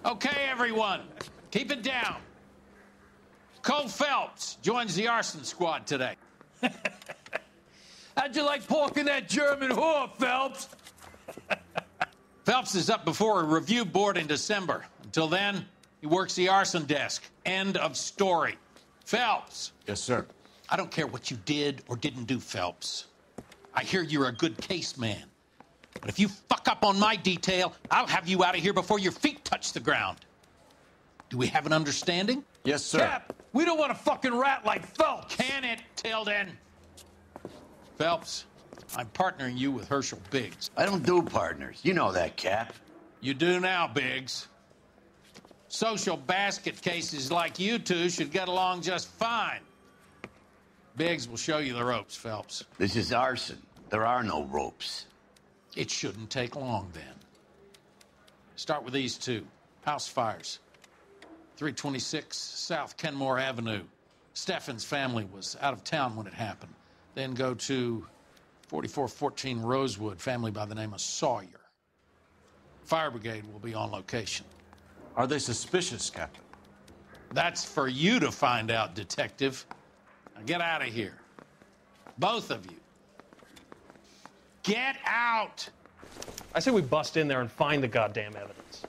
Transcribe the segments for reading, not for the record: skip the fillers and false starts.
Okay, everyone, keep it down. Cole Phelps joins the arson squad today. How'd you like porking that German whore, Phelps? Phelps is up before a review board in December. Until then, he works the arson desk. End of story. Phelps. Yes, sir. I don't care what you did or didn't do, Phelps. I hear you're a good case man. But if you fuck up on my detail, I'll have you out of here before your feet touch the ground. Do we have an understanding? Yes, sir. Cap, we don't want a fucking rat like Phelps. Can it, Tilden? Phelps, I'm partnering you with Herschel Biggs. I don't do partners. You know that, Cap. You do now, Biggs. Social basket cases like you two should get along just fine. Biggs will show you the ropes, Phelps. This is arson. There are no ropes. It shouldn't take long, then. Start with these two. House fires. 326 South Kenmore Avenue. Steffen's family was out of town when it happened. Then go to 4414 Rosewood, family by the name of Sawyer. Fire brigade will be on location. Are they suspicious, Captain? That's for you to find out, Detective. Now get out of here. Both of you. Get out! I say we bust in there and find the goddamn evidence.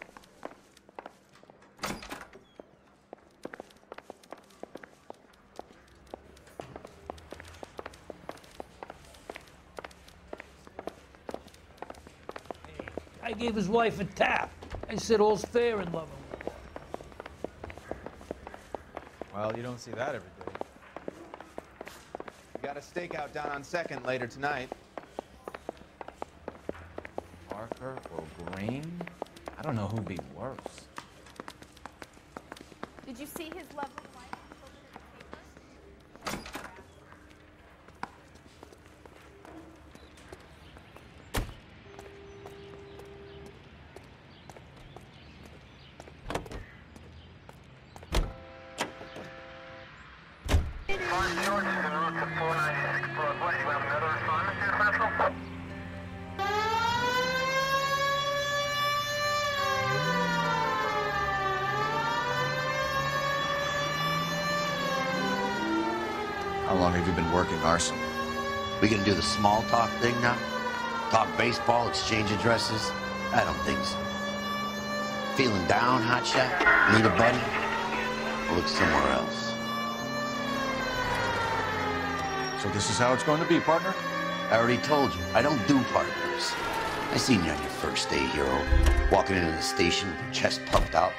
I gave his wife a tap. I said all's fair in love and war. Well, you don't see that every day. We got a stakeout down on 2nd later tonight. Parker or Green? I don't know who'd be worse. Did you see his lovely wife in the paper? How long have you been working arson? We gonna do the small talk thing now? Talk baseball, exchange addresses? I don't think so. Feeling down, hotshot? Need a buddy? Look somewhere else. So this is how it's going to be, partner? I already told you, I don't do partners. I seen you on your first day, hero, walking into the station with your chest puffed out.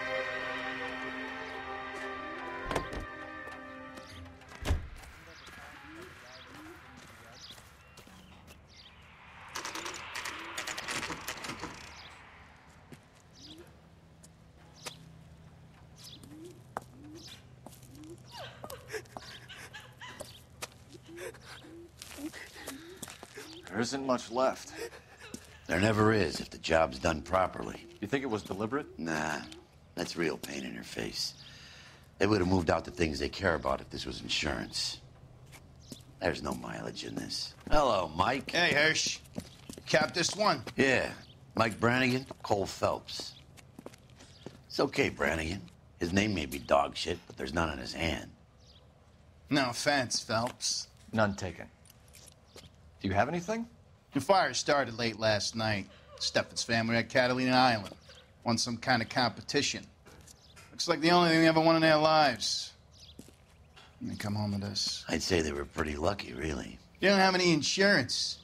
There isn't much left. There never is if the job's done properly. You think it was deliberate? Nah, that's real pain in your face. They would have moved out the things they care about if this was insurance. There's no mileage in this. Hello, Mike. Hey, Hirsch. Cap this one. Yeah, Mike Brannigan, Cole Phelps. It's okay, Brannigan. His name may be dog shit, but there's none on his hand. No offense, Phelps. None taken. Do you have anything? The fire started late last night. Steffen's family at Catalina Island. Won some kind of competition. Looks like the only thing they ever won in their lives. And they come home with this. I'd say they were pretty lucky, really. They don't have any insurance.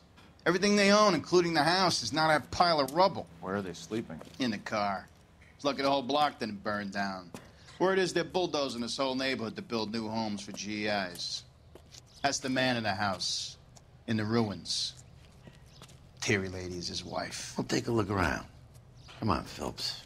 Everything they own, including the house, is not a pile of rubble. Where are they sleeping? In the car. It's lucky the whole block didn't burn down. Word is they're bulldozing this whole neighborhood to build new homes for GIs. That's the man in the house. In the ruins. Terry Lady is his wife. Well, take a look around. Come on, Phelps.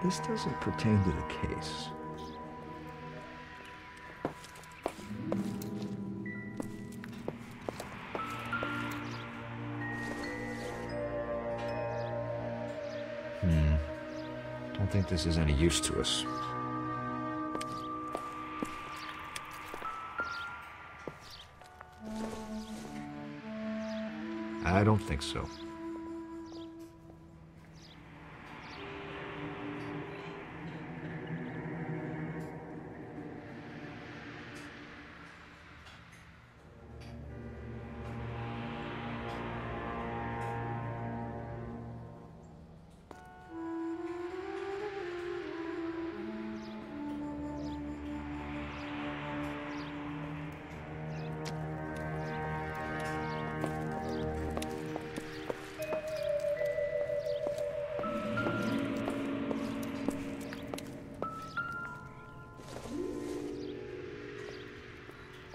This doesn't pertain to the case. Don't think this is any use to us. I don't think so.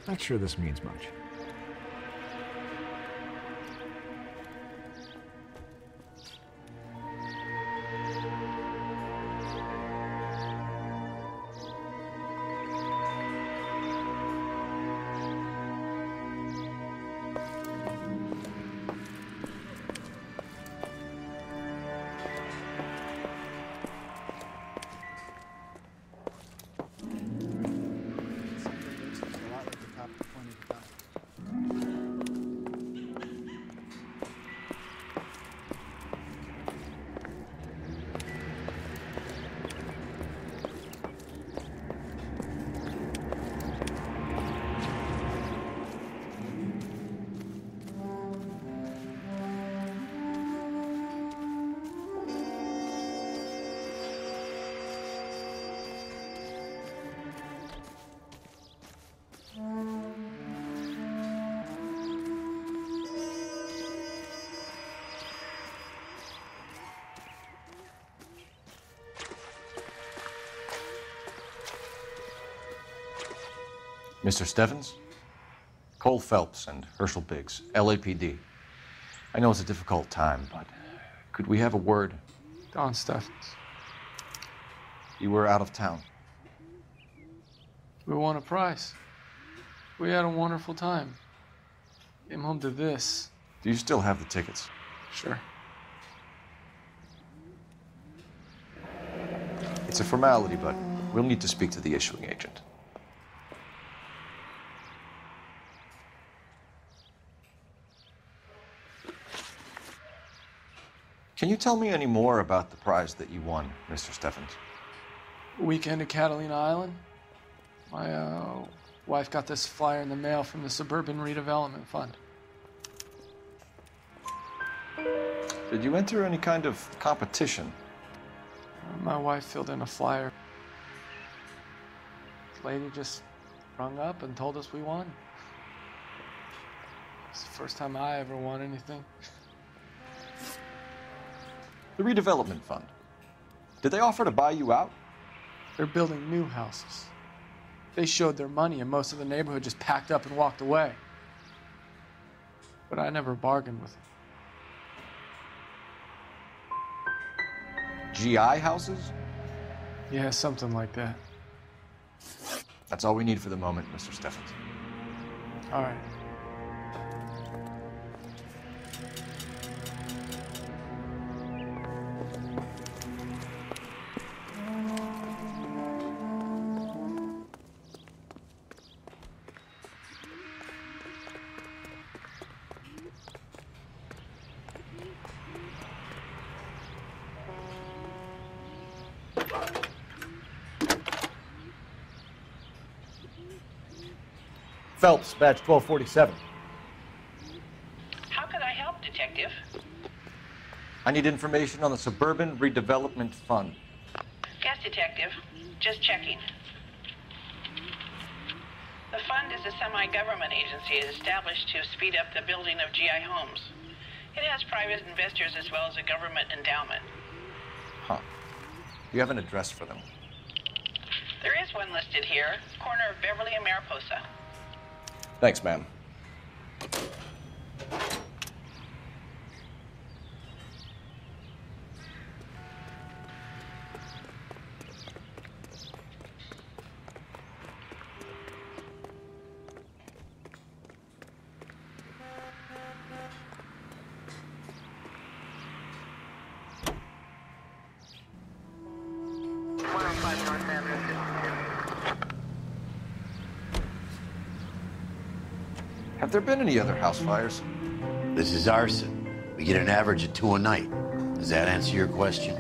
Not sure this means much. Mr. Stevens? Cole Phelps and Herschel Biggs, LAPD. I know it's a difficult time, but could we have a word? Don Stevens. You were out of town. We won a prize. We had a wonderful time. Came home to this. Do you still have the tickets? Sure. It's a formality, but we'll need to speak to the issuing agent. Can you tell me any more about the prize that you won, Mr. Stevens? Weekend at Catalina Island. My wife got this flyer in the mail from the Suburban Redevelopment Fund. Did you enter any kind of competition? My wife filled in a flyer. This lady just rung up and told us we won. It's the first time I ever won anything. The redevelopment fund. Did they offer to buy you out? They're building new houses. They showed their money and most of the neighborhood just packed up and walked away. But I never bargained with them. GI houses? Yeah, something like that. That's all we need for the moment, Mr. Stevens. All right. Phelps, badge 1247. How could I help, Detective? I need information on the Suburban Redevelopment Fund. Yes, Detective. Just checking. The fund is a semi-government agency established to speed up the building of GI homes. It has private investors as well as a government endowment. Huh. You have an address for them? There is one listed here, corner of Beverly and Mariposa. Thanks, ma'am. Have there been any other house fires? This is arson. We get an average of 2 a night. Does that answer your question?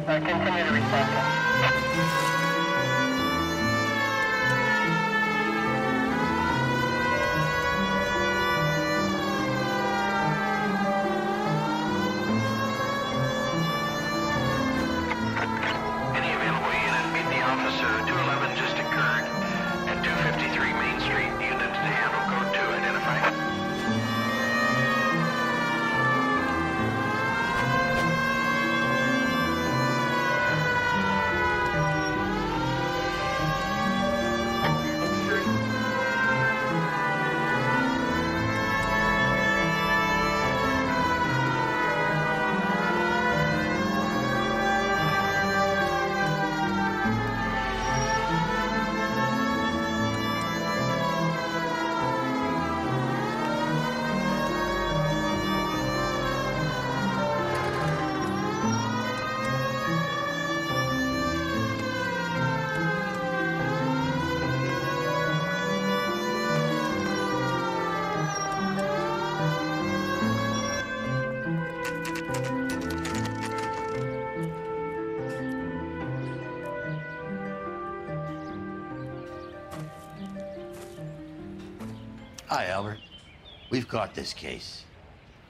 Continue to respond. Any available unit, meet the officer. 211 just occurred at 253 Main Street. Units to handle code 2 identified. Hi, Albert. We've caught this case.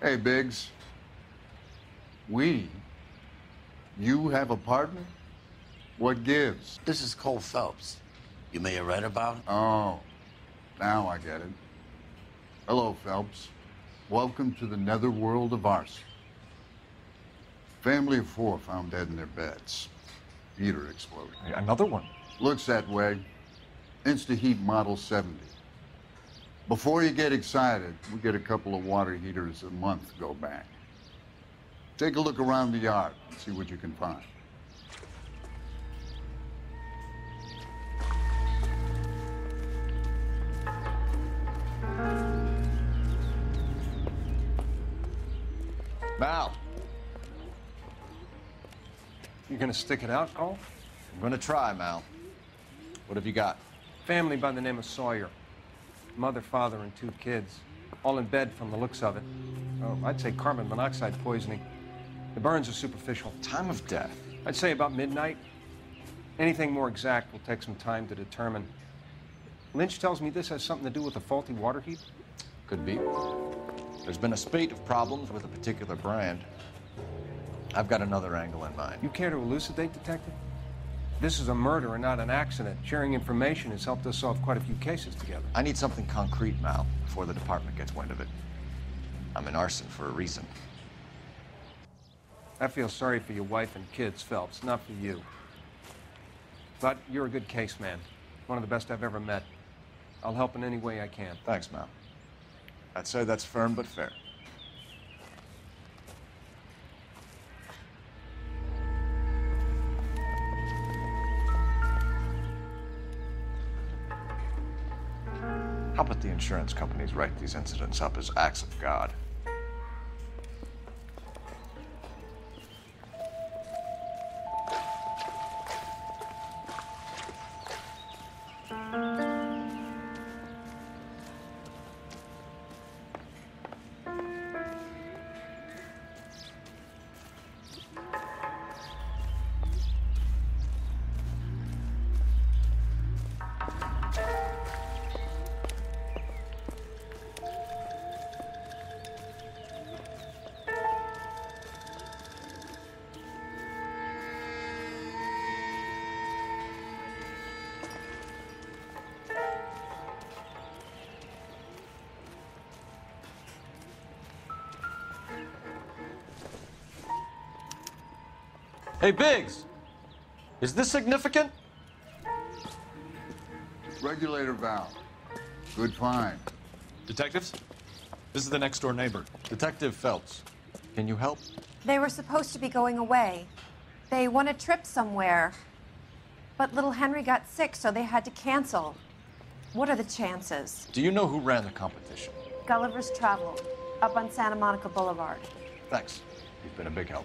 Hey, Biggs. You have a partner? What gives? This is Cole Phelps. You may have read about him. Oh, now I get it. Hello, Phelps. Welcome to the netherworld of arson. Family of 4 found dead in their beds. Heater exploded. Another one? Looks that way. Insta-heat Model 70. Before you get excited, we get a couple of water heaters a month go back. Take a look around the yard and see what you can find. Mal, You gonna stick it out, Cole? I'm gonna try, Mal. What have you got? Family by the name of Sawyer. Mother, father, and 2 kids. All in bed from the looks of it. Oh, I'd say carbon monoxide poisoning. The burns are superficial. Time of death? I'd say about midnight. Anything more exact will take some time to determine. Lynch tells me this has something to do with a faulty water heat. Could be. There's been a spate of problems with a particular brand. I've got another angle in mind. You care to elucidate, Detective? This is a murder and not an accident. Sharing information has helped us solve quite a few cases together. I need something concrete, Mal, before the department gets wind of it. I'm in arson for a reason. I feel sorry for your wife and kids, Phelps, not for you. But you're a good case man. One of the best I've ever met. I'll help in any way I can. Thanks, Mal. I'd say that's firm but fair. How about the insurance companies write these incidents up as acts of God? Hey, Biggs, is this significant? Regulator valve. Good find. Detectives? This is the next door neighbor. Detective Phelps, can you help? They were supposed to be going away. They won a trip somewhere. But little Henry got sick, so they had to cancel. What are the chances? Do you know who ran the competition? Gulliver's Travel, up on Santa Monica Boulevard. Thanks. You've been a big help.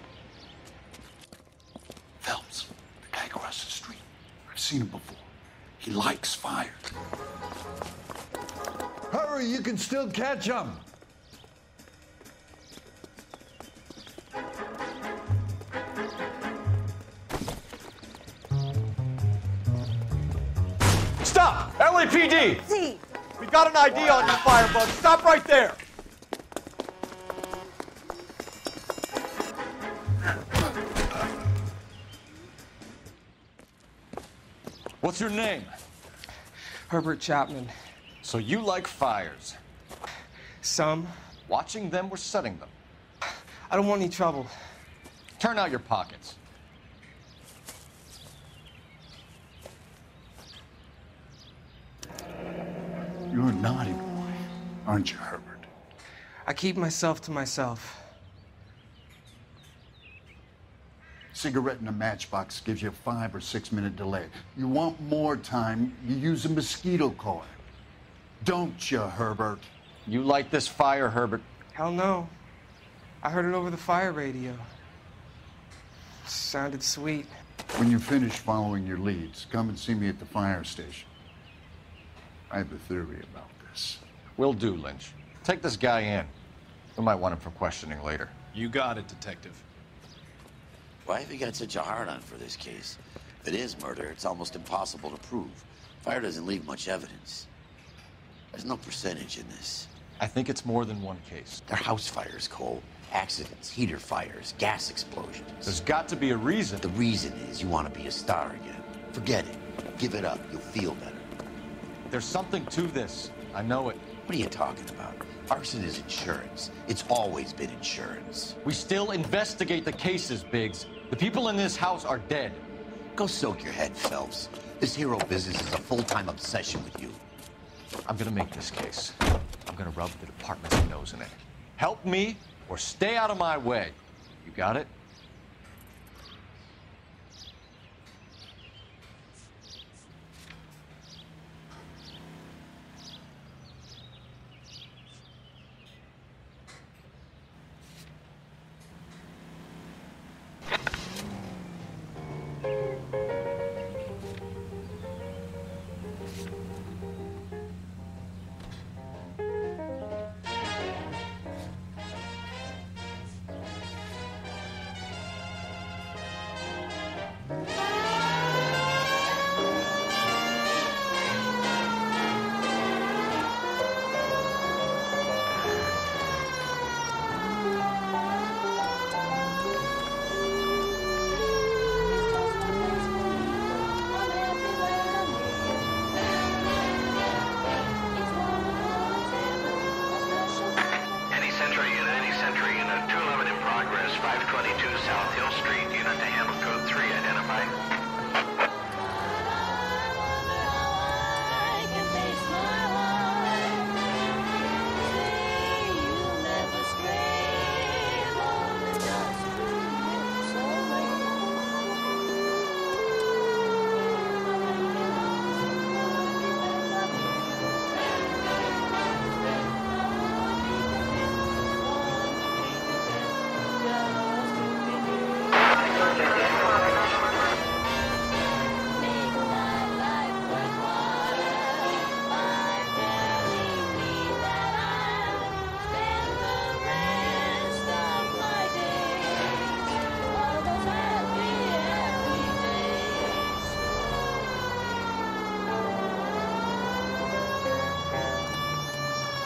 Phelps, the guy across the street. I've seen him before. He likes fire. Hurry, you can still catch him. Stop! LAPD! See. We got an ID on you, Firebug. Stop right there! What's your name? Herbert Chapman. So you like fires? Some. Watching them or setting them? I don't want any trouble. Turn out your pockets. You're a naughty boy, aren't you, Herbert? I keep myself to myself. Cigarette in a matchbox gives you a 5 or 6 minute delay. You want more time, you use a mosquito coil. Don't you, Herbert? You light this fire, Herbert? Hell no. I heard it over the fire radio. Sounded sweet. When you finish following your leads, come and see me at the fire station. I have a theory about this. Will do, Lynch. Take this guy in. We might want him for questioning later. You got it, Detective. Why have you got such a hard-on for this case? If it is murder, it's almost impossible to prove. Fire doesn't leave much evidence. There's no percentage in this. I think it's more than one case. They're house fires, Cole. Accidents, heater fires, gas explosions. There's got to be a reason. The reason is you want to be a star again. Forget it. Give it up. You'll feel better. There's something to this. I know it. What are you talking about? Arson is insurance. It's always been insurance. We still investigate the cases, Biggs. The people in this house are dead. Go soak your head, Phelps. This hero business is a full-time obsession with you. I'm gonna make this case. I'm gonna rub the department's nose in it. Help me or stay out of my way. You got it?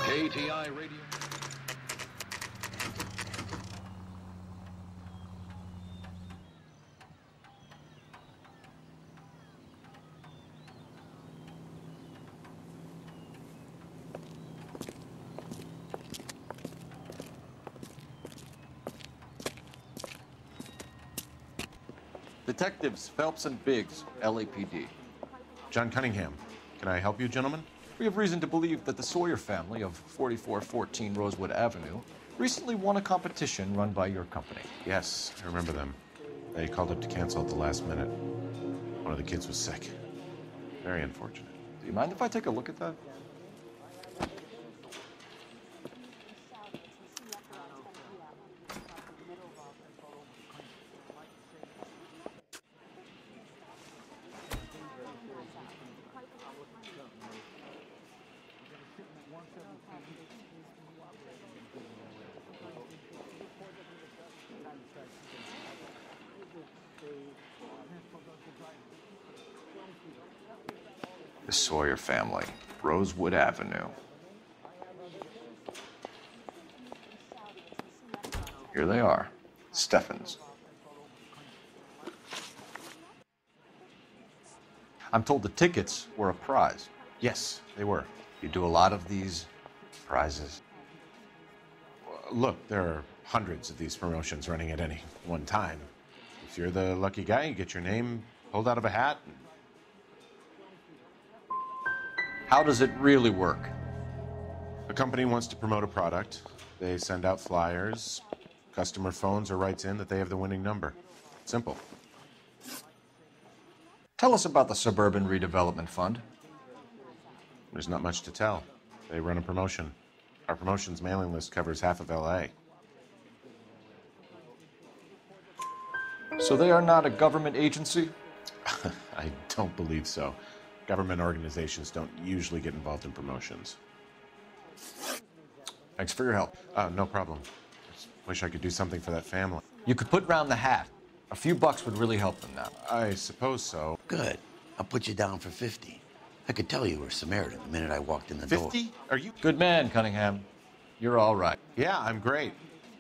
KTI Radio. Detectives Phelps and Biggs, LAPD. John Cunningham. Can I help you, gentlemen? We have reason to believe that the Sawyer family of 4414 Rosewood Avenue recently won a competition run by your company. Yes, I remember them. They called up to cancel at the last minute. One of the kids was sick. Very unfortunate. Do you mind if I take a look at that? The Sawyer family, Rosewood Avenue. Here they are, Steffens. I'm told the tickets were a prize. Yes, they were. You do a lot of these prizes? Look, there are hundreds of these promotions running at any one time. If you're the lucky guy, you get your name pulled out of a hat. How does it really work? A company wants to promote a product. They send out flyers. Customer phones or writes in that they have the winning number. Simple. Tell us about the Suburban Redevelopment Fund. There's not much to tell. They run a promotion. Our promotions mailing list covers half of LA. So they are not a government agency? I don't believe so. Government organizations don't usually get involved in promotions. Thanks for your help. No problem. Just wish I could do something for that family. You could put round the hat. A few bucks would really help them now. I suppose so. Good. I'll put you down for 50. I could tell you were Samaritan the minute I walked in the door. 50? Are you? Good man, Cunningham. You're all right. Yeah, I'm great.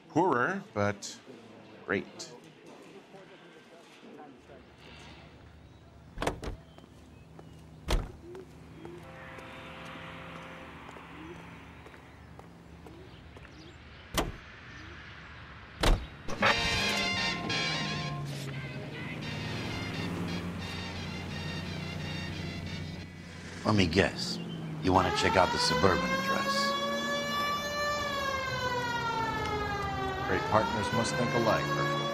Poorer, but great. Let me guess. You want to check out the Suburban address? Great partners must think alike, Herschel.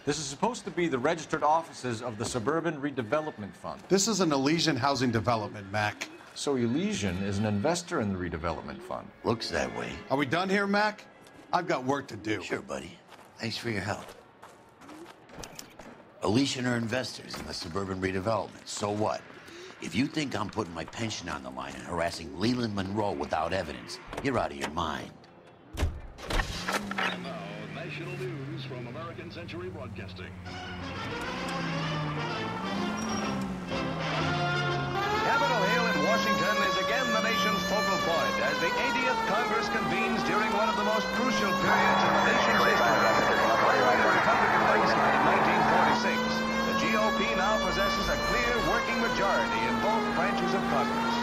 This is supposed to be the registered offices of the Suburban Redevelopment Fund. This is an Elysian housing development, Mac. So Elysian is an investor in the Redevelopment Fund. Looks that way. Are we done here, Mac? I've got work to do. Sure, buddy. Thanks for your help. Elysian are investors in the Suburban Redevelopment. So what? If you think I'm putting my pension on the line and harassing Leland Monroe without evidence, you're out of your mind. And now, national news from American Century Broadcasting. Capitol Hill in Washington is again the nation's focal point as the 80th Congress convenes during one of the most crucial periods in the nation's history. Following the Republican landslide in 1946, the GOP now possesses a clear working majority in both branches of Congress.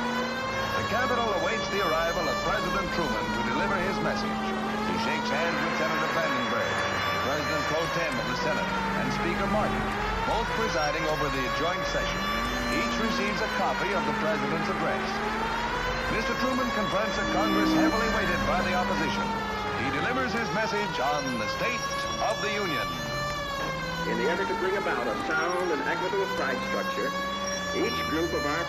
The Capitol awaits the arrival of President Truman to deliver his message. He shakes hands with Senator Vandenberg, President Pro Tem of the Senate, and Speaker Martin, both presiding over the joint session. Each receives a copy of the President's address. Mr. Truman confronts a Congress heavily weighted by the opposition. He delivers his message on the State of the Union. In the effort to bring about a sound and equitable price structure, Each group of our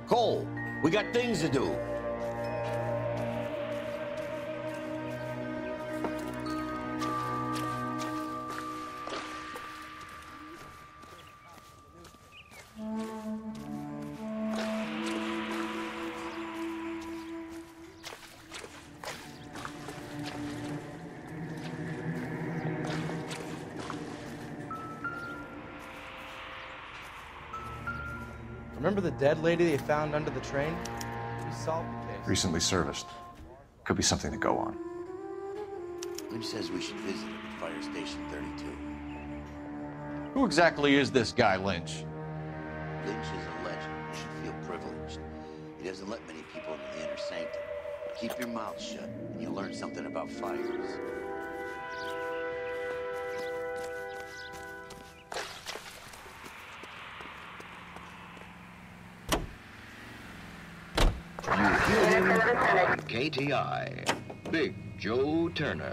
Cole, we got things to do. Remember the dead lady they found under the train? We solved the case. Recently serviced. Could be something to go on. Lynch says we should visit him at Fire Station 32. Who exactly is this guy, Lynch? Lynch is a legend. You should feel privileged. He doesn't let many people into the inner sanctum. Keep your mouth shut, and you'll learn something about fires. KTI, Big Joe Turner.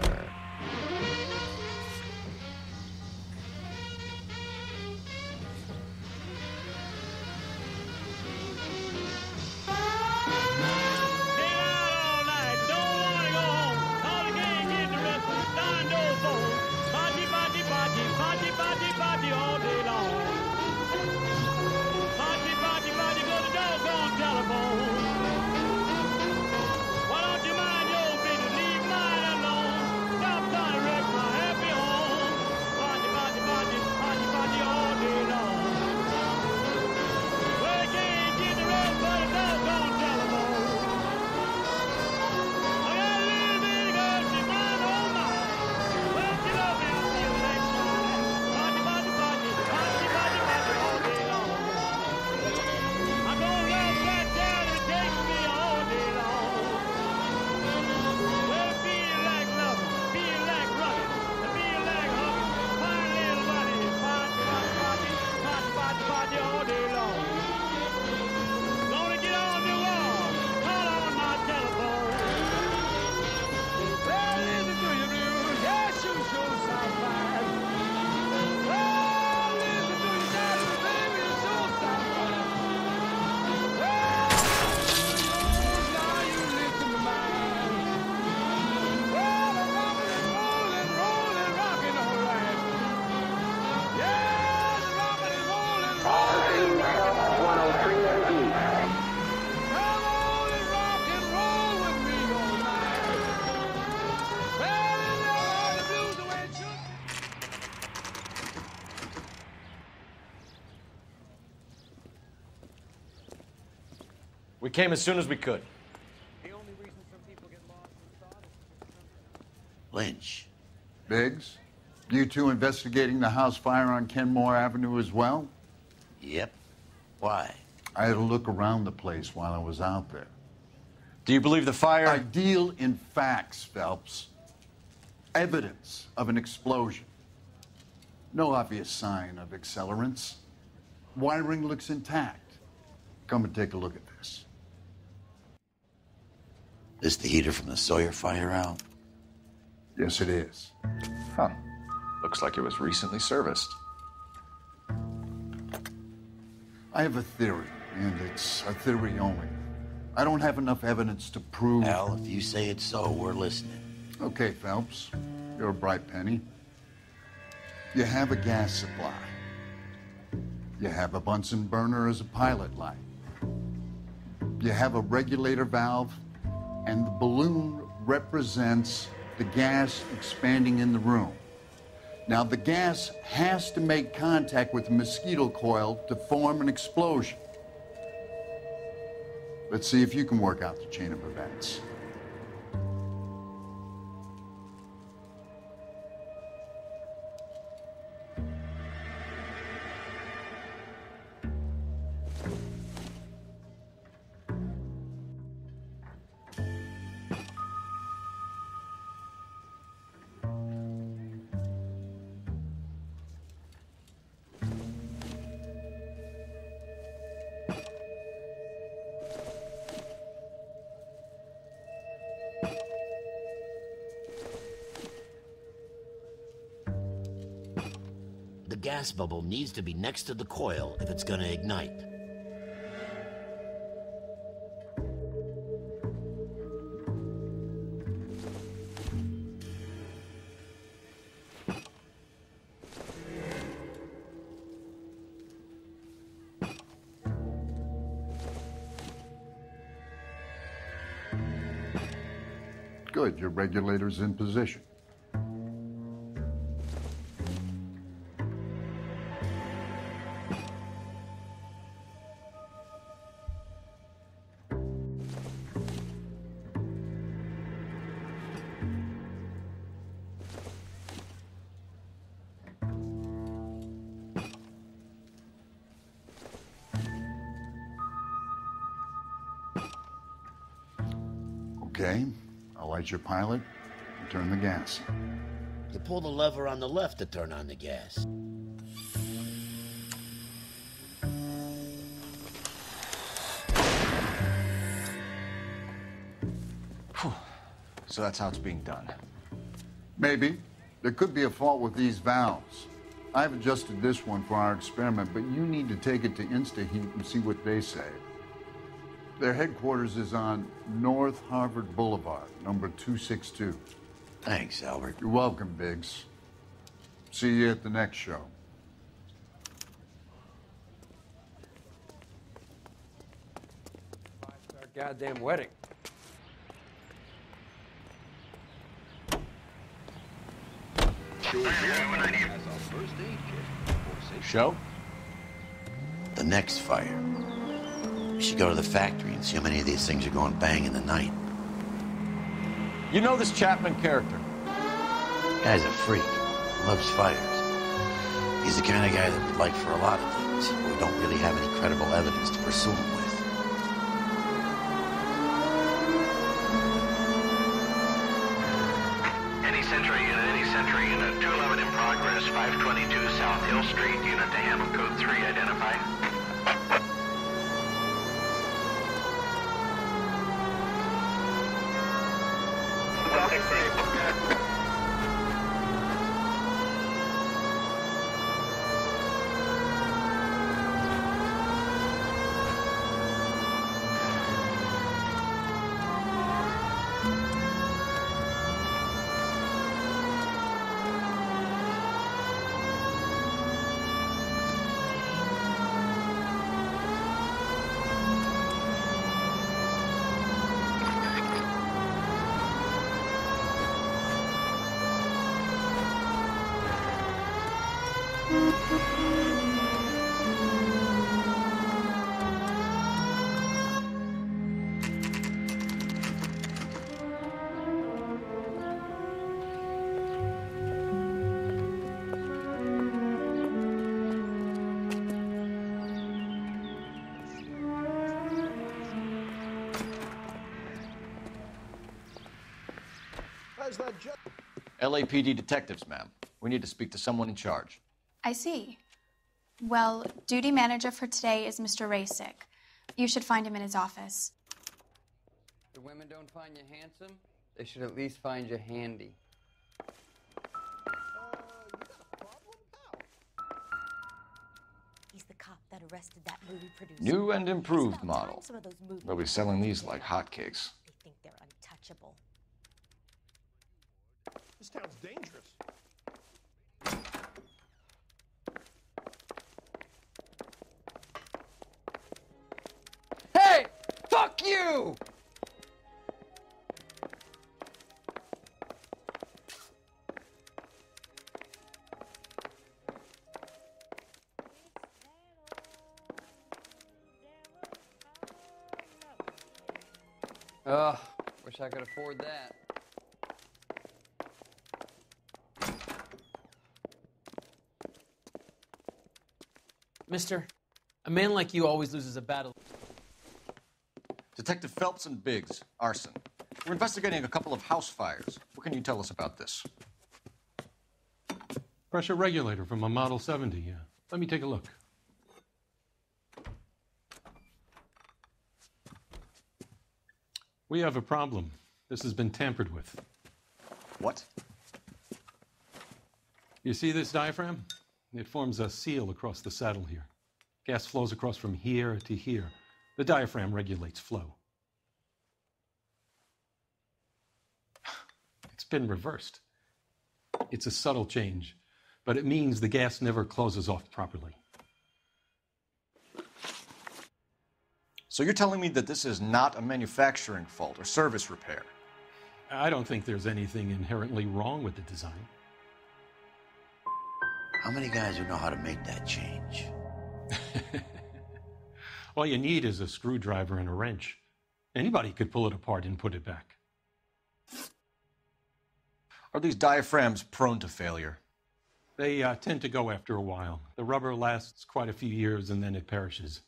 We came as soon as we could. Lynch. Biggs, you two investigating the house fire on Kenmore Avenue as well? Yep. Why? I had a look around the place while I was out there. Do you believe the fire? I deal in facts, Phelps. Evidence of an explosion. No obvious sign of accelerants. Wiring looks intact. Come and take a look at this. This the heater from the Sawyer fire out? Yes, it is. Huh. Looks like it was recently serviced. I have a theory, and it's a theory only. I don't have enough evidence to prove... Al, if you say it's so, we're listening. Okay, Phelps. You're a bright penny. You have a gas supply. You have a Bunsen burner as a pilot light. You have a regulator valve, and the balloon represents the gas expanding in the room. Now, the gas has to make contact with the mosquito coil to form an explosion. Let's see if you can work out the chain of events. The gas bubble needs to be next to the coil if it's gonna ignite. Good, your regulator's in position. Okay, I'll light your pilot and turn the gas. You pull the lever on the left to turn on the gas. So that's how it's being done. Maybe. There could be a fault with these valves. I've adjusted this one for our experiment, but you need to take it to InstaHeat and see what they say. Their headquarters is on North Harvard Boulevard, number 262. Thanks, Albert. You're welcome, Biggs. See you at the next show. Our goddamn wedding. Show? The next fire. We should go to the factory and see how many of these things are going bang in the night. You know this Chapman character? Guy's a freak. Loves fires. He's the kind of guy that we'd like for a lot of things, but we don't really have any credible evidence to pursue him with. Any Century Unit, 211 in progress, 522 South Hill Street, unit to handle code 3, identify. LAPD detectives, ma'am. We need to speak to someone in charge. I see. Well, duty manager for today is Mr. Rasick. You should find him in his office. The women don't find you handsome, they should at least find you handy. He's the cop that arrested that movie producer. New and improved model. Some of those movies. They'll be selling these like hotcakes. They think they're untouchable. This town's dangerous. Hey! Fuck you! Ugh, wish I could afford that. Mister, a man like you always loses a battle. Detective Phelps and Biggs, arson. We're investigating a couple of house fires. What can you tell us about this? Pressure regulator from a Model 70, yeah. Let me take a look. We have a problem. This has been tampered with. What? You see this diaphragm? It forms a seal across the saddle here. Gas flows across from here to here. The diaphragm regulates flow. It's been reversed. It's a subtle change, but it means the gas never closes off properly. So you're telling me that this is not a manufacturing fault or service repair? I don't think there's anything inherently wrong with the design. How many guys would know how to make that change? All you need is a screwdriver and a wrench. Anybody could pull it apart and put it back. Are these diaphragms prone to failure? They tend to go after a while. The rubber lasts quite a few years and then it perishes.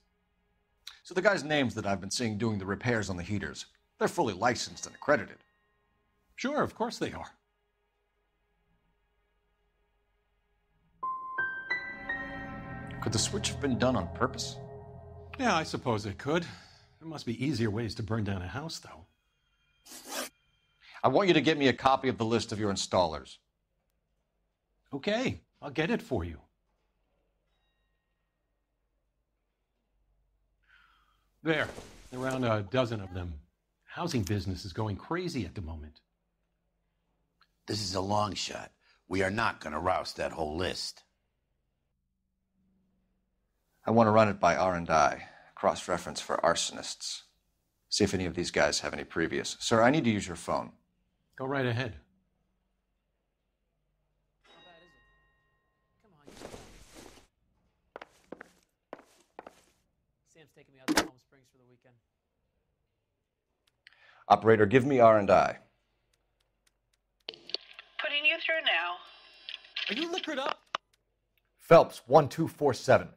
So the guys' names that I've been seeing doing the repairs on the heaters, they're fully licensed and accredited. Sure, of course they are. Could the switch have been done on purpose? Yeah, I suppose it could. There must be easier ways to burn down a house, though. I want you to get me a copy of the list of your installers. Okay, I'll get it for you. There, around a dozen of them. Housing business is going crazy at the moment. This is a long shot. We are not going to roust that whole list. I want to run it by R&I, cross-reference for arsonists. See if any of these guys have any previous. Sir, I need to use your phone. Go right ahead. Sam's taking me out to Palm Springs for the weekend. Operator, give me R&I. Putting you through now. Are you liquored up? Phelps, 1247.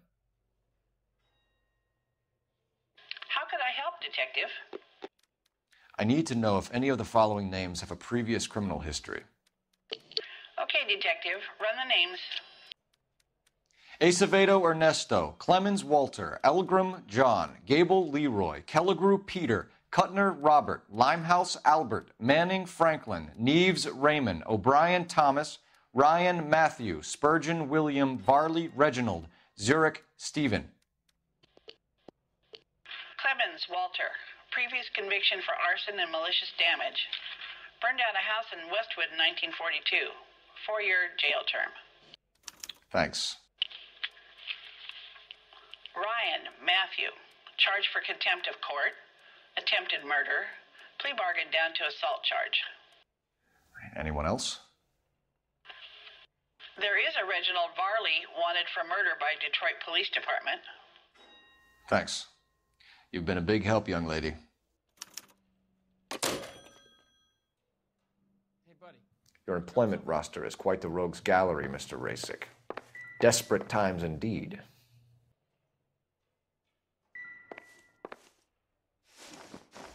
How could I help, Detective? I need to know if any of the following names have a previous criminal history. Okay, Detective. Run the names. Acevedo Ernesto, Clemens Walter, Elgram John, Gable Leroy, Kelligrew Peter, Kuttner Robert, Limehouse Albert, Manning Franklin, Neves Raymond, O'Brien Thomas, Ryan Matthew, Spurgeon William, Varley Reginald, Zurich Stephen. Clemens Walter. Previous conviction for arson and malicious damage. Burned down a house in Westwood in 1942. 4-year jail term. Thanks. Ryan Matthew. Charged for contempt of court. Attempted murder. Plea bargain down to assault charge. Anyone else? There is a Reginald Varley wanted for murder by Detroit Police Department. Thanks. You've been a big help, young lady. Hey, buddy. Your employment roster is quite the rogues gallery, Mr. Rasick. Desperate times indeed.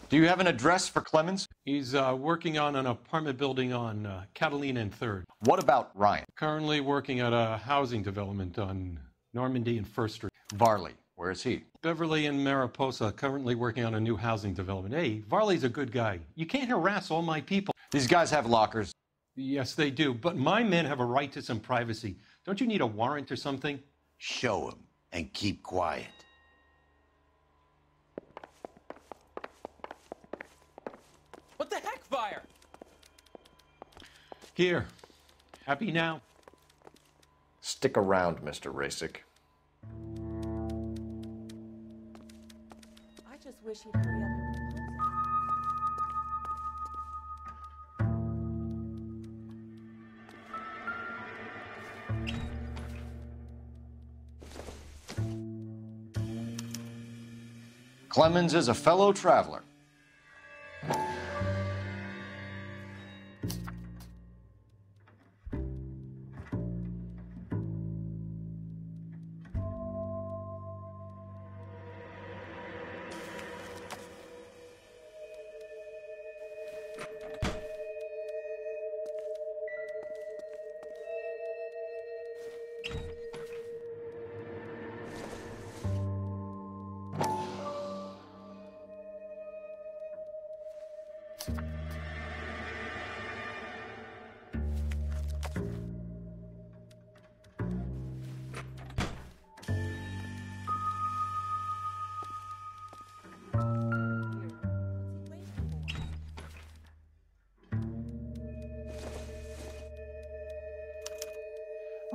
Do you have an address for Clemens? He's working on an apartment building on Catalina and 3rd. What about Ryan? Currently working at a housing development on Normandy and 1st Street. Varley, where is he? Beverly and Mariposa, currently working on a new housing development. Hey, Varley's a good guy. You can't harass all my people. These guys have lockers. Yes, they do, but my men have a right to some privacy. Don't you need a warrant or something? Show him and keep quiet. What the heck, fire? Here. Happy now? Stick around, Mr. Rasick. I just wish he'd hurry up and propose it. Clemens is a fellow traveler.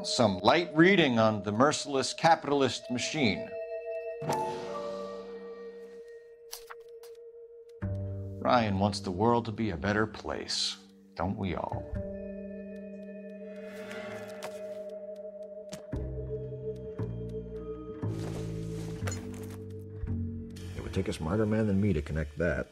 Some light reading on the merciless capitalist machine. Ryan wants the world to be a better place, don't we all? It would take a smarter man than me to connect that.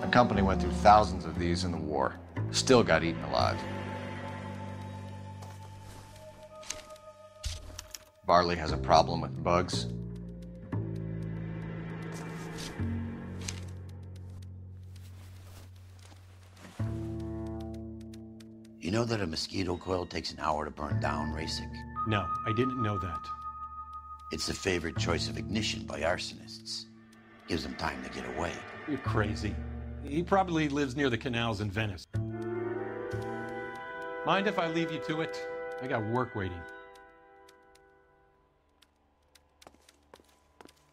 The company went through thousands of these in the war. Still got eaten alive. Varley has a problem with bugs. You know that a mosquito coil takes an hour to burn down, Rasic? No, I didn't know that. It's the favorite choice of ignition by arsonists. Gives them time to get away. You're crazy. He probably lives near the canals in Venice. Mind if I leave you to it? I got work waiting.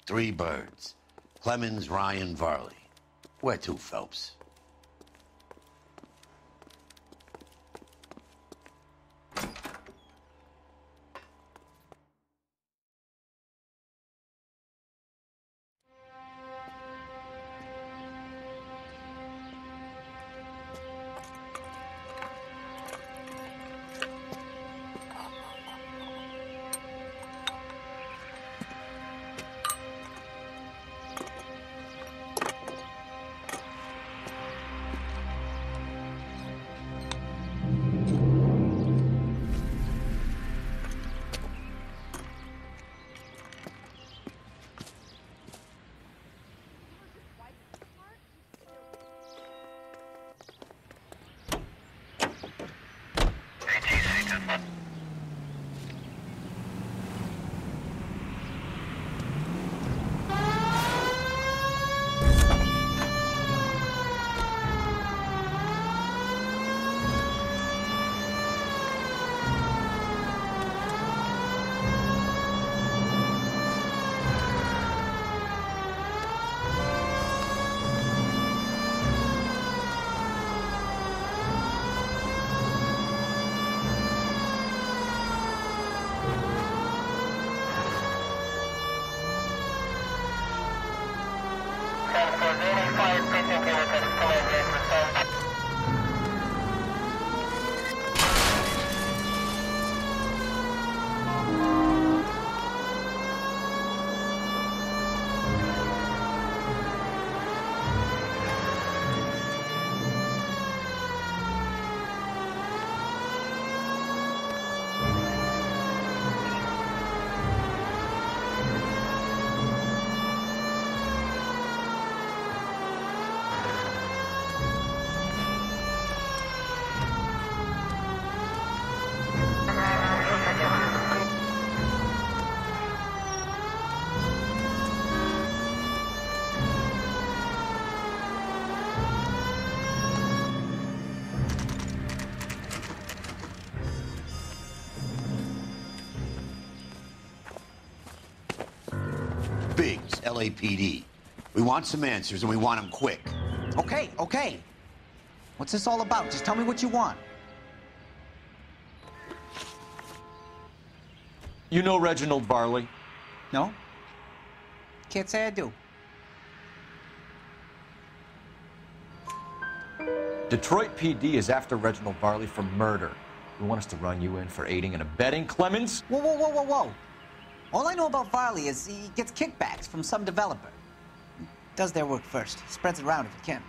3 birds. Clemens, Ryan, Varley. Where to, Phelps? Biggs, LAPD. We want some answers, and we want them quick. Okay, okay. What's this all about? Just tell me what you want. You know Reginald Varley? No? Can't say I do. Detroit PD is after Reginald Varley for murder. You want us to run you in for aiding and abetting Clemens? Whoa, whoa, whoa, whoa, whoa. All I know about Varley is he gets kickbacks from some developer. Does their work first. Spreads it around if he can.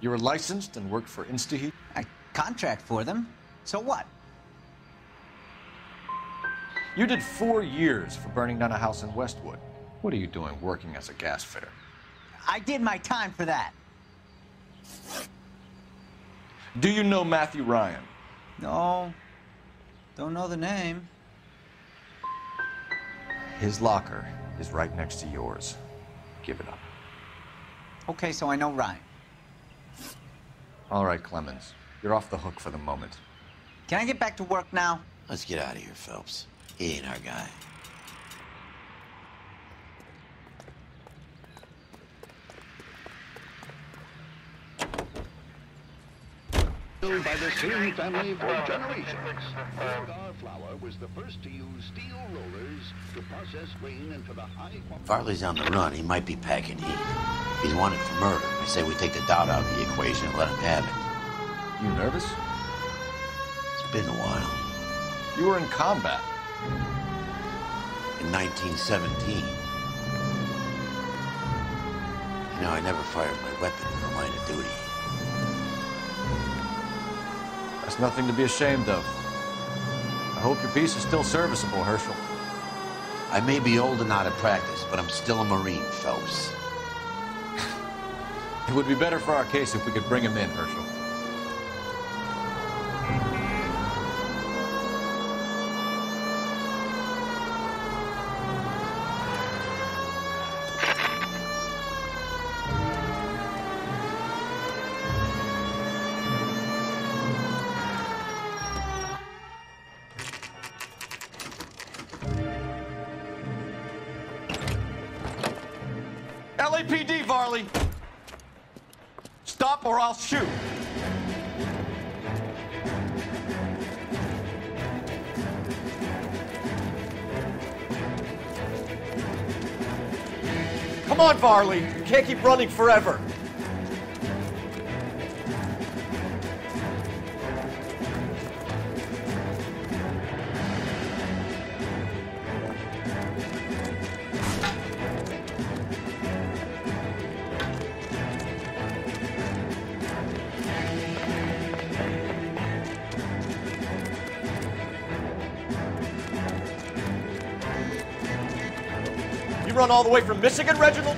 You were licensed and worked for InstaHeat? I contract for them. So what? You did 4 years for burning down a house in Westwood. What are you doing working as a gas fitter? I did my time for that. Do you know Matthew Ryan? No. Don't know the name. His locker is right next to yours. Give it up. Okay, so I know Ryan. All right, Clemens. You're off the hook for the moment. Can I get back to work now? Let's get out of here, Phelps. He ain't our guy. By the Singh family for generations. Cigar Flour was the first to use steel rollers to process grain into the high quality. Farley's on the run. He might be packing heat. He's wanted for murder. I say we take the doubt out of the equation and let him have it. You nervous? It's been a while. You were in combat. In 1917. You know, I never fired my weapon in the line of duty. That's nothing to be ashamed of. I hope your piece is still serviceable, Herschel. I may be old and out of practice, but I'm still a Marine, Phelps. It would be better for our case if we could bring him in, Herschel. LAPD, Varley! Stop or I'll shoot! Come on, Varley! You can't keep running forever! You run all the way from Michigan, Reginald?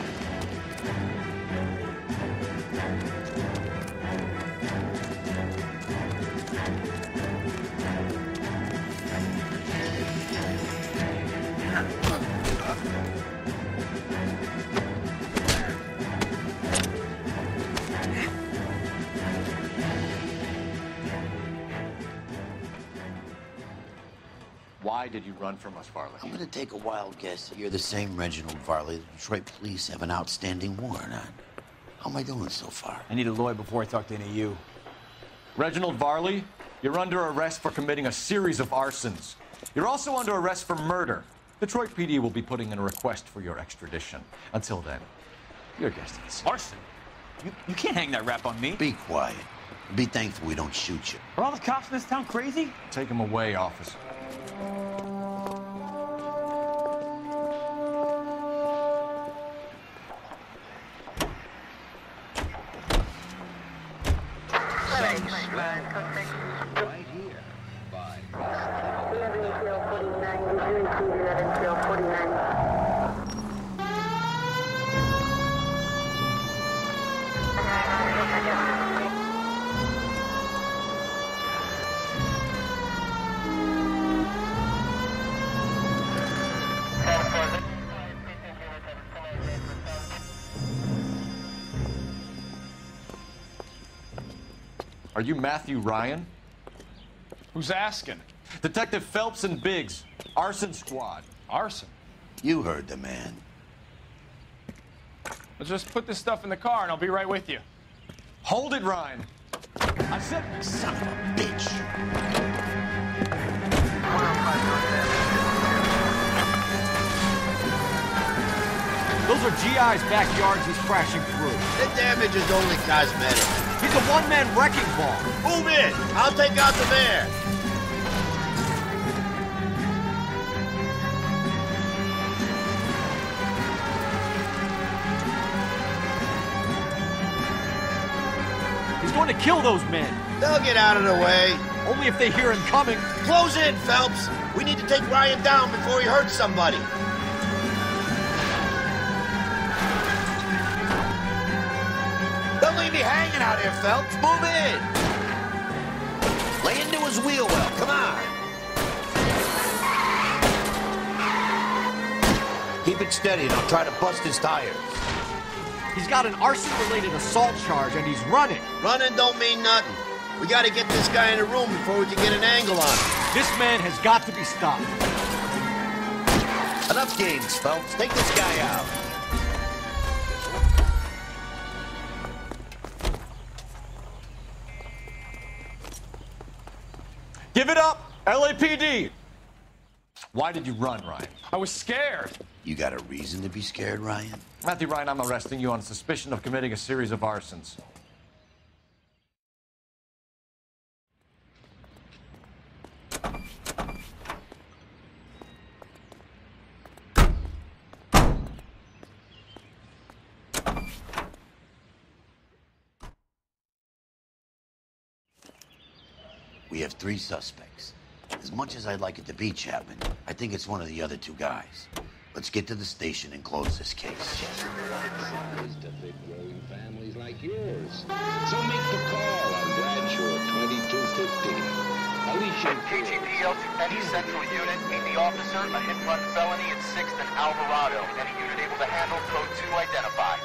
Why did you run from us, Varley? I'm gonna take a wild guess that you're the same Reginald Varley the Detroit police have an outstanding warrant on. How am I doing so far? I need a lawyer before I talk to any of you. Reginald Varley, you're under arrest for committing a series of arsons. You're also under arrest for murder. Detroit PD will be putting in a request for your extradition. Until then, your distance. Arson? You can't hang that rap on me. Be quiet. Be thankful we don't shoot you. Are all the cops in this town crazy? Take him away, officer. Right here by Are you Matthew Ryan? Who's asking? Detective Phelps and Biggs, arson squad. Arson? You heard the man. Let's just put this stuff in the car and I'll be right with you. Hold it, Ryan. I said, son of a bitch. Those are GI's backyards he's crashing through. The damage is only cosmetic. He's a one-man wrecking ball. Move in. I'll take out the mayor. He's going to kill those men. They'll get out of the way. Only if they hear him coming. Close in, Phelps. We need to take Ryan down before he hurts somebody. Don't leave me hanging out here, Phelps. Move in. Lay into his wheel well. Come on. Keep it steady and I'll try to bust his tires. He's got an arson-related assault charge and he's running. Running don't mean nothing. We gotta get this guy in a room before we can get an angle on him. This man has got to be stopped. Enough games, Phelps. Take this guy out. Give it up, LAPD! Why did you run, Ryan? I was scared. You got a reason to be scared, Ryan? Matthew Ryan, I'm arresting you on suspicion of committing a series of arsons. We have 3 suspects. As much as I'd like it to be Chapman, I think it's one of the other 2 guys. Let's get to the station and close this case. Surprised to fit growing families like yours. So make the call on Bradshaw 2250. Alicia. KGPL to any central unit. Meet the officer. A hit-run felony at 6th and Alvarado. Any unit able to handle code 2 identified.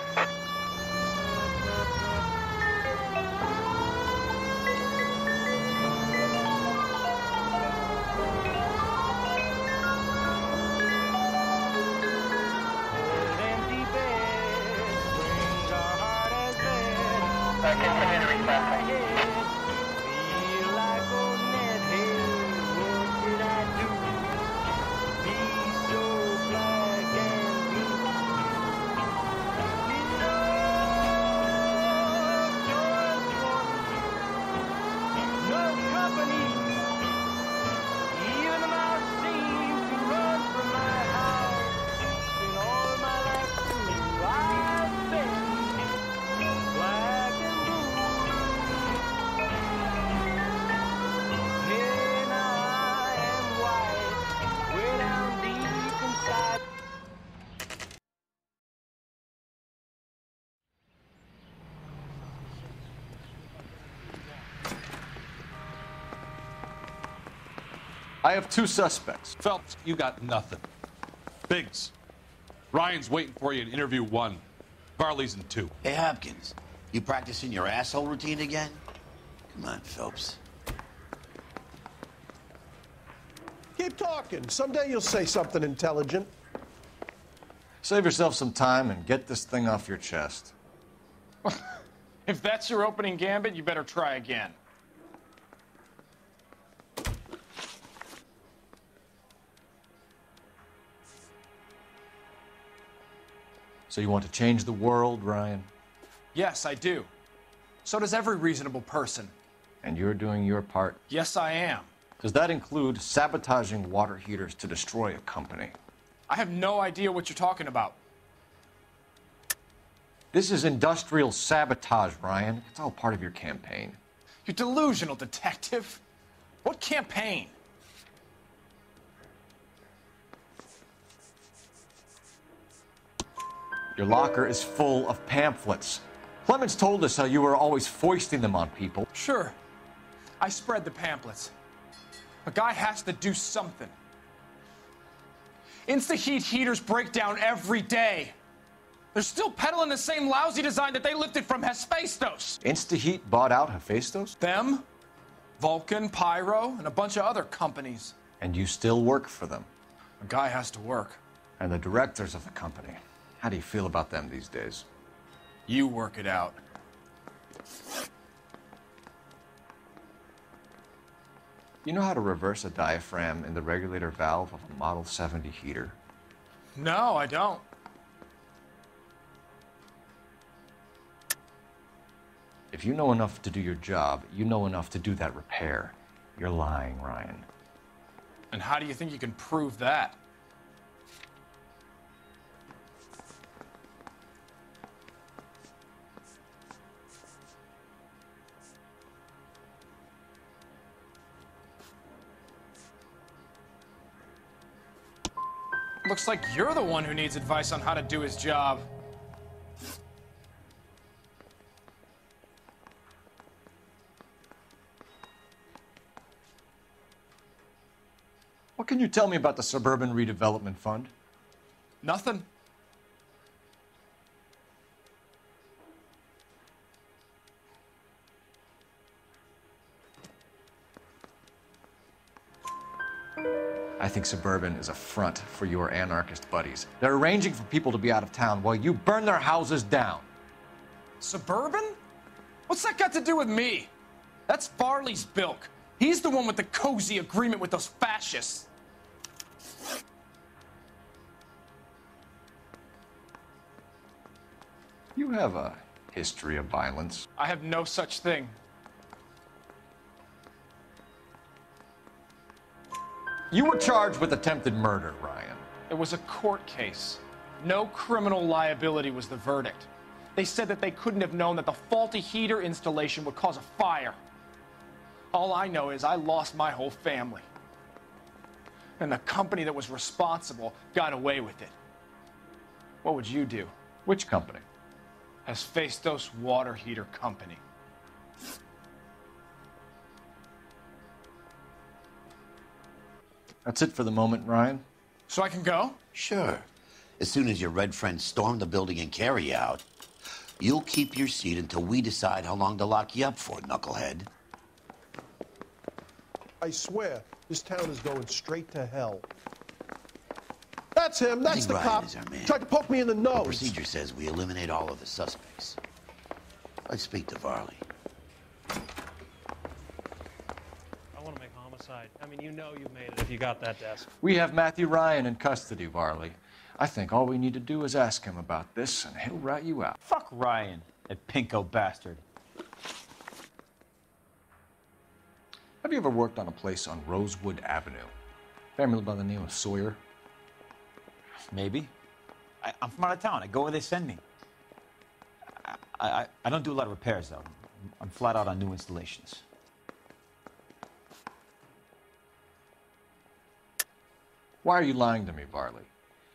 I have 2 suspects. Phelps, you got nothing. Biggs, Ryan's waiting for you in interview 1. Varley's in 2. Hey, Hopkins, you practicing your asshole routine again? Come on, Phelps. Keep talking. Someday you'll say something intelligent. Save yourself some time and get this thing off your chest. If that's your opening gambit, you better try again. So you want to change the world, Ryan? Yes, I do. So does every reasonable person. And you're doing your part? Yes, I am. Does that include sabotaging water heaters to destroy a company? I have no idea what you're talking about. This is industrial sabotage, Ryan. It's all part of your campaign. You're delusional, detective. What campaign? Your locker is full of pamphlets. Clemens told us how you were always foisting them on people. Sure. I spread the pamphlets. A guy has to do something. Insta-heat heaters break down every day. They're still peddling the same lousy design that they lifted from Hephaestus. Insta-heat bought out Hephaestus? Them, Vulcan, Pyro, and a bunch of other companies. And you still work for them? A guy has to work. And the directors of the company. How do you feel about them these days? You work it out. You know how to reverse a diaphragm in the regulator valve of a Model 70 heater? No, I don't. If you know enough to do your job, you know enough to do that repair. You're lying, Ryan. And how do you think you can prove that? Looks like you're the one who needs advice on how to do his job. What can you tell me about the Suburban Redevelopment Fund? Nothing. I think Suburban is a front for your anarchist buddies. They're arranging for people to be out of town while you burn their houses down. Suburban? What's that got to do with me? That's Farley's bilk. He's the one with the cozy agreement with those fascists. You have a history of violence. I have no such thing. You were charged with attempted murder, Ryan. It was a court case. No criminal liability was the verdict. They said that they couldn't have known that the faulty heater installation would cause a fire. All I know is I lost my whole family. And the company that was responsible got away with it. What would you do? Which company? Hephaestus Water Heater Company. That's it for the moment, Ryan. So I can go? Sure. As soon as your red friends storm the building and carry out, you'll keep your seat until we decide how long to lock you up for, knucklehead. I swear, this town is going straight to hell. That's him. That's the Ryan cop. is our man. Tried to poke me in the nose. Procedure says we eliminate all of the suspects. Let's speak to Varley. I want to make homicide. I mean, you know you made it if you got that desk. We have Matthew Ryan in custody, Varley. I think all we need to do is ask him about this, and he'll rat you out. Fuck Ryan, that pinko bastard. Have you ever worked on a place on Rosewood Avenue? Family by the name of Sawyer? Maybe. I'm from out of town. I go where they send me. I don't do a lot of repairs, though. I'm flat out on new installations. Why are you lying to me, Varley?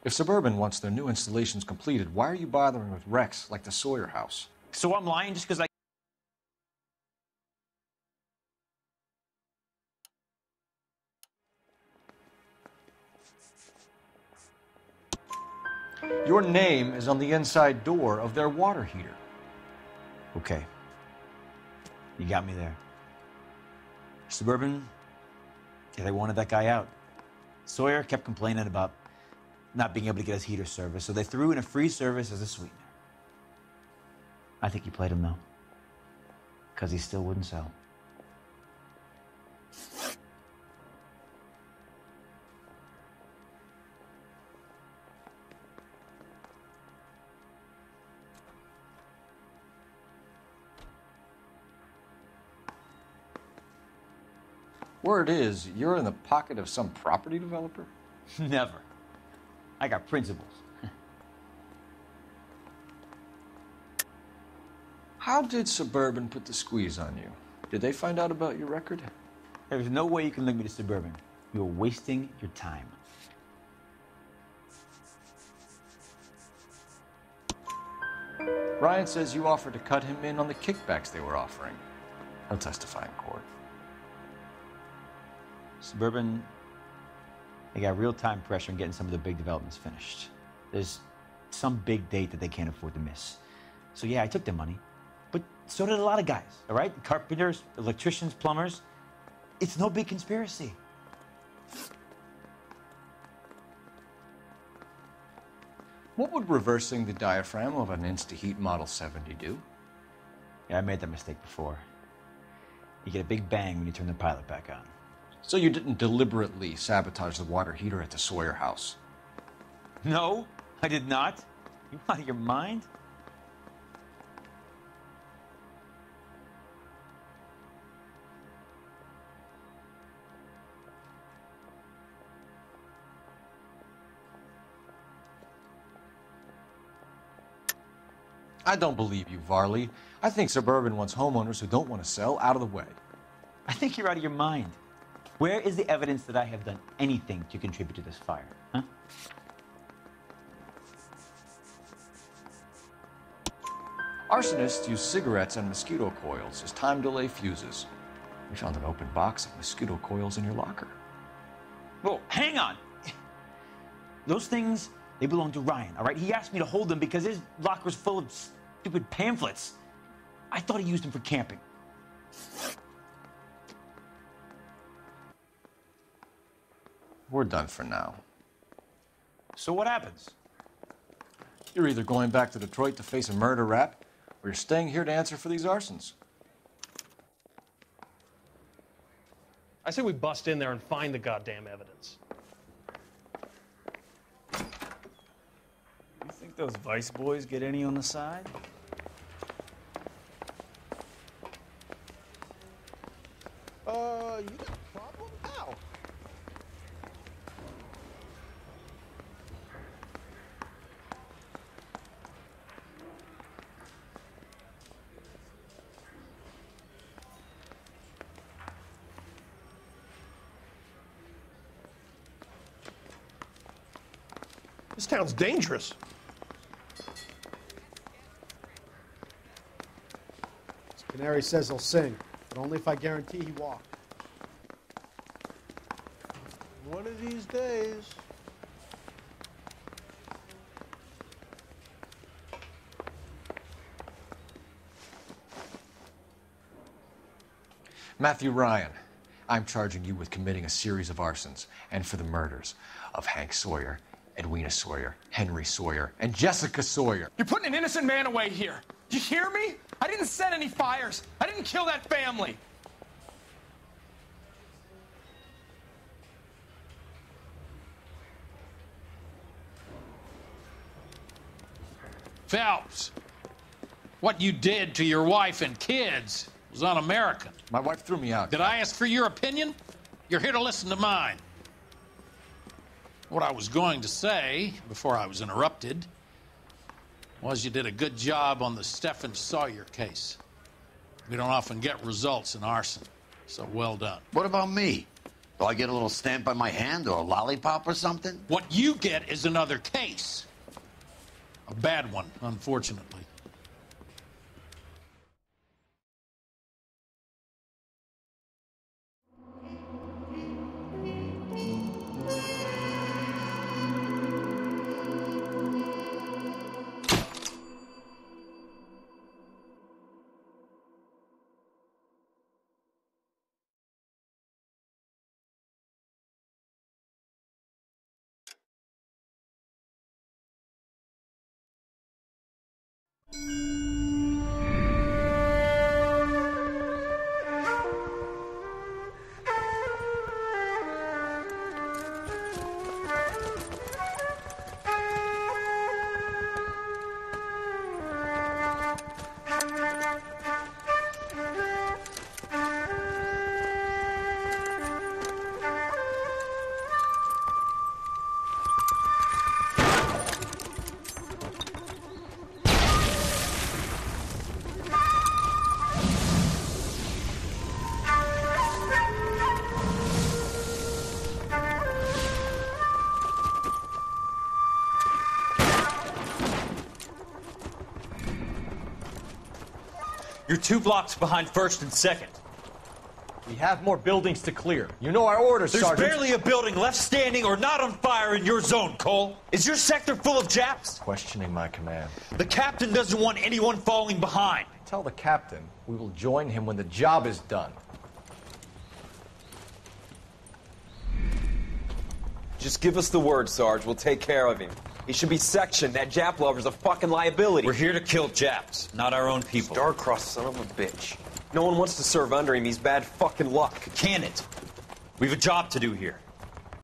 If Suburban wants their new installations completed, why are you bothering with wrecks like the Sawyer house? So I'm lying just because I... Your name is on the inside door of their water heater. Okay. You got me there. Suburban, yeah, they wanted that guy out. Sawyer kept complaining about not being able to get his heater service, so they threw in a free service as a sweetener. I think he played him, though, because he still wouldn't sell. Word is, you're in the pocket of some property developer? Never. I got principles. How did Suburban put the squeeze on you? Did they find out about your record? There's no way you can link me to Suburban. You're wasting your time. Ryan says you offered to cut him in on the kickbacks they were offering. He'll testify in court. Suburban, they got real-time pressure on getting some of the big developments finished. There's some big date that they can't afford to miss. So yeah, I took their money, but so did a lot of guys, all right? Carpenters, electricians, plumbers. It's no big conspiracy. What would reversing the diaphragm of an Insta-Heat Model 70 do? Yeah, I made that mistake before. You get a big bang when you turn the pilot back on. So you didn't deliberately sabotage the water heater at the Sawyer house? No, I did not. You out of your mind? I don't believe you, Varley. I think Suburban wants homeowners who don't want to sell out of the way. I think you're out of your mind. Where is the evidence that I have done anything to contribute to this fire, huh? Arsonists use cigarettes and mosquito coils as time delay fuses. We found an open box of mosquito coils in your locker. Whoa, hang on. Those things, they belong to Ryan, all right? He asked me to hold them because his locker's full of stupid pamphlets. I thought he used them for camping. We're done for now. So what happens? You're either going back to Detroit to face a murder rap, or you're staying here to answer for these arsons. I say we bust in there and find the goddamn evidence. You think those Vice boys get any on the side? You got a problem? How? This town's dangerous. Canary says he'll sing, but only if I guarantee he walked. One of these days. Matthew Ryan, I'm charging you with committing a series of arsons and for the murders of Hank Sawyer, Edwina Sawyer, Henry Sawyer, and Jessica Sawyer. You're putting an innocent man away here. You hear me? I didn't set any fires. I didn't kill that family. Phelps, what you did to your wife and kids was un-American. My wife threw me out. Did I ask for your opinion? You're here to listen to mine. What I was going to say, before I was interrupted, was you did a good job on the Stephen Sawyer case. We don't often get results in arson, so well done. What about me? Do I get a little stamp by my hand or a lollipop or something? What you get is another case. A bad one, unfortunately. You're 2 blocks behind 1st and 2nd. We have more buildings to clear. You know our orders, There's Sergeant. barely a building left standing or not on fire in your zone, Cole. Is your sector full of Japs? Questioning my command. The captain doesn't want anyone falling behind. Tell the captain we will join him when the job is done. Just give us the word, Sarge. We'll take care of him. He should be sectioned. That Jap lover's a fucking liability. We're here to kill Japs, not our own people. Star-crossed son of a bitch. No one wants to serve under him. He's bad fucking luck. Can it? We've a job to do here.